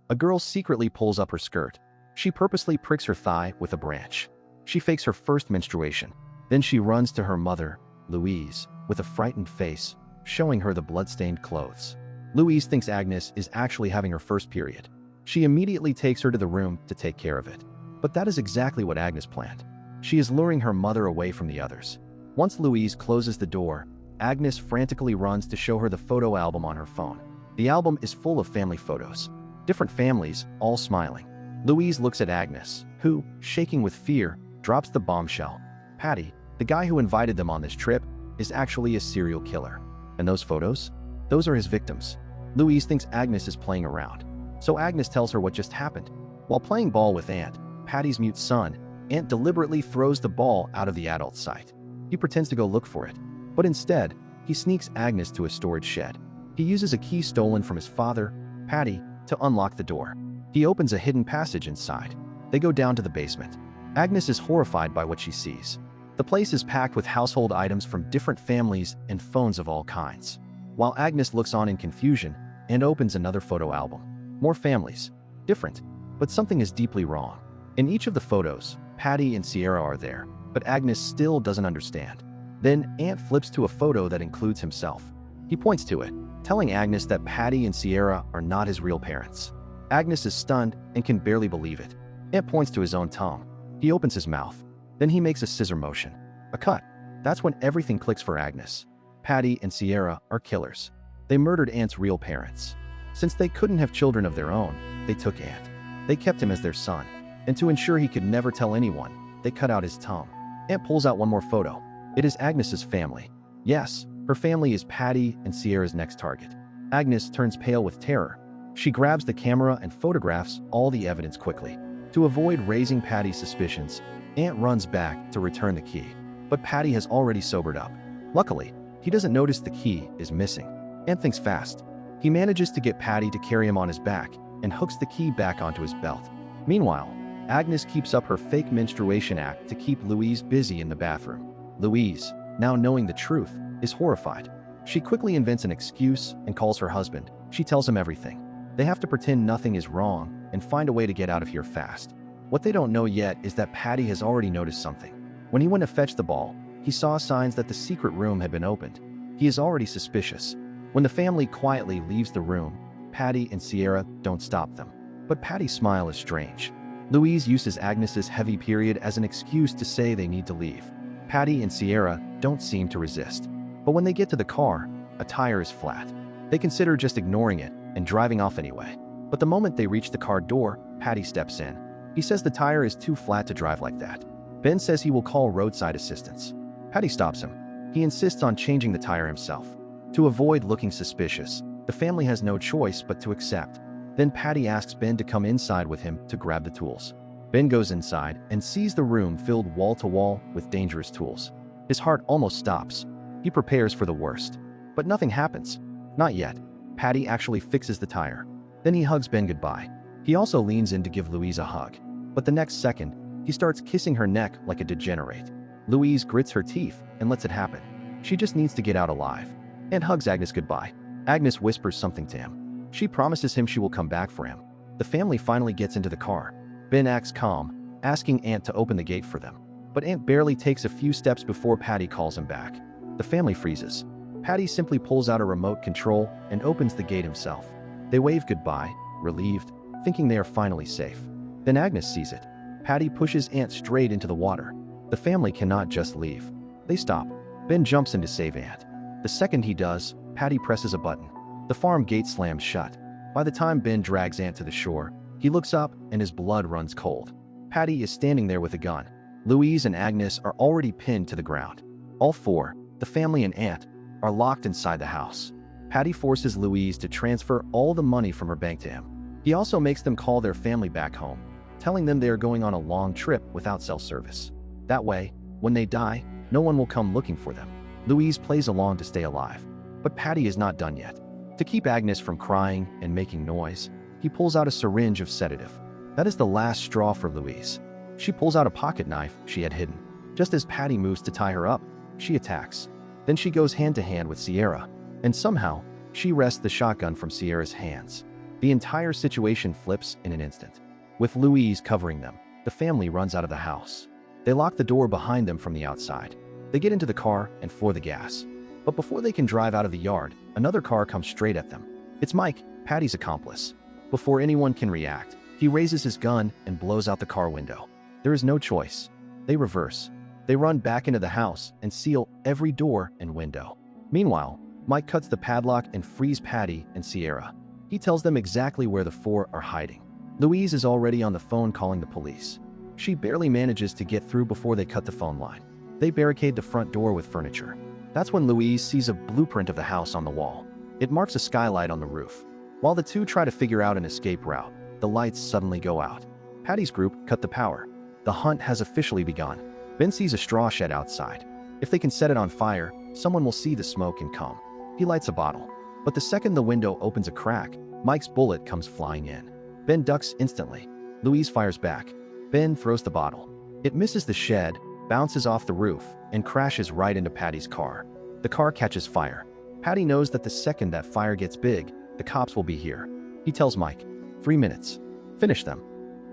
A girl secretly pulls up her skirt. She purposely pricks her thigh with a branch. She fakes her first menstruation. Then she runs to her mother, Louise, with a frightened face, showing her the blood-stained clothes. Louise thinks Agnes is actually having her first period. She immediately takes her to the room to take care of it. But that is exactly what Agnes planned. She is luring her mother away from the others. Once Louise closes the door, Agnes frantically runs to show her the photo album on her phone. The album is full of family photos. Different families, all smiling. Louise looks at Agnes, who, shaking with fear, drops the bombshell. Patty, the guy who invited them on this trip, is actually a serial killer. And those photos? Those are his victims. Louise thinks Agnes is playing around. So Agnes tells her what just happened. While playing ball with Ant, Patty's mute son, Ant deliberately throws the ball out of the adult's sight. He pretends to go look for it. But instead, he sneaks Agnes to a storage shed. He uses a key stolen from his father, Patty, to unlock the door. He opens a hidden passage inside. They go down to the basement. Agnes is horrified by what she sees. The place is packed with household items from different families and phones of all kinds. While Agnes looks on in confusion and opens another photo album. More families. Different. But something is deeply wrong. In each of the photos, Patty and Sierra are there, but Agnes still doesn't understand. Then Ant flips to a photo that includes himself. He points to it, telling Agnes that Patty and Sierra are not his real parents. Agnes is stunned and can barely believe it. Ant points to his own tongue. He opens his mouth. Then he makes a scissor motion. A cut. That's when everything clicks for Agnes. Patty and Sierra are killers. They murdered Ant's real parents. Since they couldn't have children of their own, they took Ant. They kept him as their son. And to ensure he could never tell anyone, they cut out his tongue. Ant pulls out one more photo. It is Agnes's family. Yes, her family is Patty and Sierra's next target. Agnes turns pale with terror. She grabs the camera and photographs all the evidence quickly. To avoid raising Patty's suspicions, Ant runs back to return the key. But Patty has already sobered up. Luckily, he doesn't notice the key is missing. Ant thinks fast. He manages to get Patty to carry him on his back and hooks the key back onto his belt. Meanwhile, Agnes keeps up her fake menstruation act to keep Louise busy in the bathroom. Louise, now knowing the truth, is horrified. She quickly invents an excuse and calls her husband. She tells him everything. They have to pretend nothing is wrong and find a way to get out of here fast. What they don't know yet is that Patty has already noticed something. When he went to fetch the ball, he saw signs that the secret room had been opened. He is already suspicious. When the family quietly leaves the room, Patty and Sierra don't stop them. But Patty's smile is strange. Louise uses Agnes's heavy period as an excuse to say they need to leave. Patty and Sierra don't seem to resist. But when they get to the car, a tire is flat. They consider just ignoring it and driving off anyway. But the moment they reach the car door, Patty steps in. He says the tire is too flat to drive like that. Ben says he will call roadside assistance. Patty stops him. He insists on changing the tire himself. To avoid looking suspicious, the family has no choice but to accept. Then Patty asks Ben to come inside with him to grab the tools. Ben goes inside and sees the room filled wall to wall with dangerous tools. His heart almost stops. He prepares for the worst. But nothing happens. Not yet. Patty actually fixes the tire. Then he hugs Ben goodbye. He also leans in to give Louise a hug. But the next second, he starts kissing her neck like a degenerate. Louise grits her teeth and lets it happen. She just needs to get out alive. And hugs Agnes goodbye. Agnes whispers something to him. She promises him she will come back for him. The family finally gets into the car. Ben acts calm, asking Ant to open the gate for them. But Ant barely takes a few steps before Patty calls him back. The family freezes. Patty simply pulls out a remote control and opens the gate himself. They wave goodbye, relieved, thinking they are finally safe. Then Agnes sees it. Patty pushes Ant straight into the water. The family cannot just leave. They stop. Ben jumps in to save Ant. The second he does, Patty presses a button. The farm gate slams shut. By the time Ben drags Ant to the shore, he looks up and his blood runs cold. Patty is standing there with a gun. Louise and Agnes are already pinned to the ground. All four, the family and Ant, are locked inside the house. Patty forces Louise to transfer all the money from her bank to him. He also makes them call their family back home, telling them they are going on a long trip without cell service. That way, when they die, no one will come looking for them. Louise plays along to stay alive. But Patty is not done yet. To keep Agnes from crying and making noise, he pulls out a syringe of sedative. That is the last straw for Louise. She pulls out a pocket knife she had hidden. Just as Patty moves to tie her up, she attacks. Then she goes hand to hand with Sierra, and somehow, she wrests the shotgun from Sierra's hands. The entire situation flips in an instant. With Louise covering them, the family runs out of the house. They lock the door behind them from the outside. They get into the car and floor the gas. But before they can drive out of the yard, another car comes straight at them. It's Mike, Patty's accomplice. Before anyone can react, he raises his gun and blows out the car window. There is no choice. They reverse. They run back into the house and seal every door and window. Meanwhile, Mike cuts the padlock and frees Patty and Sierra. He tells them exactly where the four are hiding. Louise is already on the phone calling the police. She barely manages to get through before they cut the phone line. They barricade the front door with furniture. That's when Louise sees a blueprint of the house on the wall. It marks a skylight on the roof. While the two try to figure out an escape route, the lights suddenly go out. Patty's group cut the power. The hunt has officially begun. Ben sees a straw shed outside. If they can set it on fire, someone will see the smoke and come. He lights a bottle. But the second the window opens a crack, Mike's bullet comes flying in. Ben ducks instantly. Louise fires back. Ben throws the bottle. It misses the shed, bounces off the roof, and crashes right into Patty's car. The car catches fire. Patty knows that the second that fire gets big, the cops will be here. He tells Mike, 3 minutes. Finish them.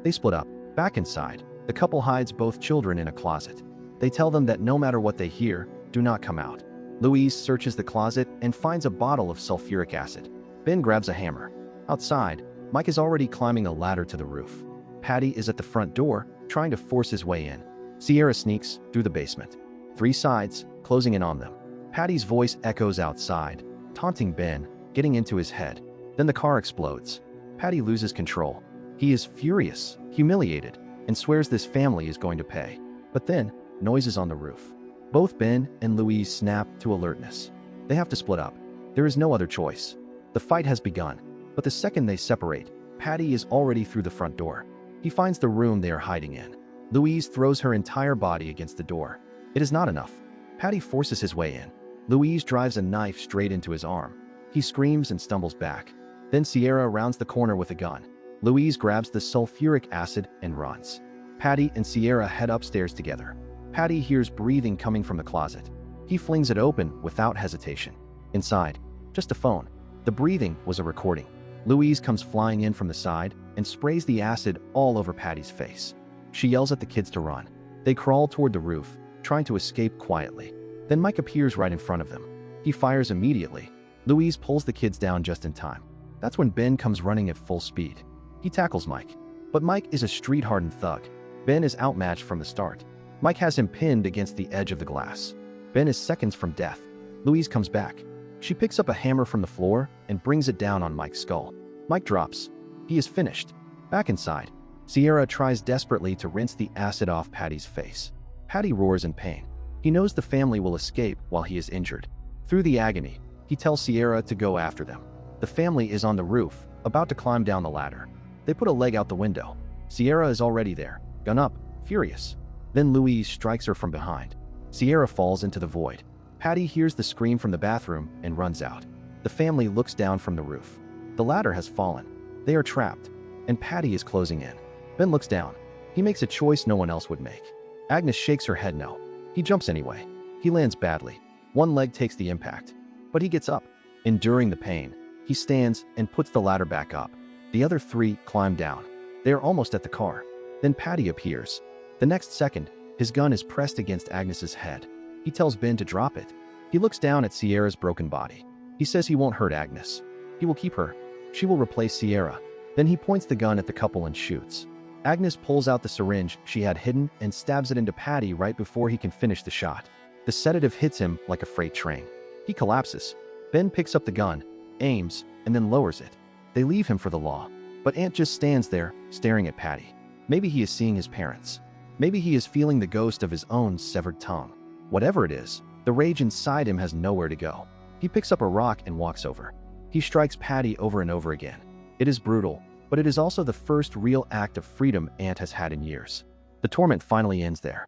They split up. Back inside, the couple hides both children in a closet. They tell them that no matter what they hear, do not come out. Louise searches the closet and finds a bottle of sulfuric acid. Ben grabs a hammer. Outside, Mike is already climbing a ladder to the roof. Patty is at the front door, trying to force his way in. Sierra sneaks through the basement. 3 sides, closing in on them. Patty's voice echoes outside, taunting Ben, getting into his head. Then the car explodes. Patty loses control. He is furious, humiliated, and swears this family is going to pay. But then, noises on the roof. Both Ben and Louise snap to alertness. They have to split up. There is no other choice. The fight has begun, but the second they separate, Patty is already through the front door. He finds the room they are hiding in. Louise throws her entire body against the door. It is not enough. Patty forces his way in. Louise drives a knife straight into his arm. He screams and stumbles back. Then Sierra rounds the corner with a gun. Louise grabs the sulfuric acid and runs. Patty and Sierra head upstairs together. Patty hears breathing coming from the closet. He flings it open without hesitation. Inside, just a phone. The breathing was a recording. Louise comes flying in from the side and sprays the acid all over Patty's face. She yells at the kids to run. They crawl toward the roof, trying to escape quietly. Then Mike appears right in front of them. He fires immediately. Louise pulls the kids down just in time. That's when Ben comes running at full speed. He tackles Mike. But Mike is a street-hardened thug. Ben is outmatched from the start. Mike has him pinned against the edge of the glass. Ben is seconds from death. Louise comes back. She picks up a hammer from the floor and brings it down on Mike's skull. Mike drops. He is finished. Back inside, Sierra tries desperately to rinse the acid off Patty's face. Patty roars in pain. He knows the family will escape while he is injured. Through the agony, he tells Sierra to go after them. The family is on the roof, about to climb down the ladder. They put a leg out the window. Sierra is already there, gun up, furious. Then Louise strikes her from behind. Sierra falls into the void. Patty hears the scream from the bathroom and runs out. The family looks down from the roof. The ladder has fallen. They are trapped, and Patty is closing in. Ben looks down. He makes a choice no one else would make. Agnes shakes her head no. He jumps anyway. He lands badly. One leg takes the impact, but he gets up. Enduring the pain, he stands and puts the ladder back up. The other 3 climb down. They are almost at the car. Then Patty appears. The next second, his gun is pressed against Agnes's head. He tells Ben to drop it. He looks down at Sierra's broken body. He says he won't hurt Agnes. He will keep her. She will replace Sierra. Then he points the gun at the couple and shoots. Agnes pulls out the syringe she had hidden and stabs it into Patty right before he can finish the shot. The sedative hits him like a freight train. He collapses. Ben picks up the gun, aims, and then lowers it. They leave him for the law. But Ant just stands there, staring at Patty. Maybe he is seeing his parents. Maybe he is feeling the ghost of his own severed tongue. Whatever it is, the rage inside him has nowhere to go. He picks up a rock and walks over. He strikes Patty over and over again. It is brutal, but it is also the first real act of freedom Ant has had in years. The torment finally ends there.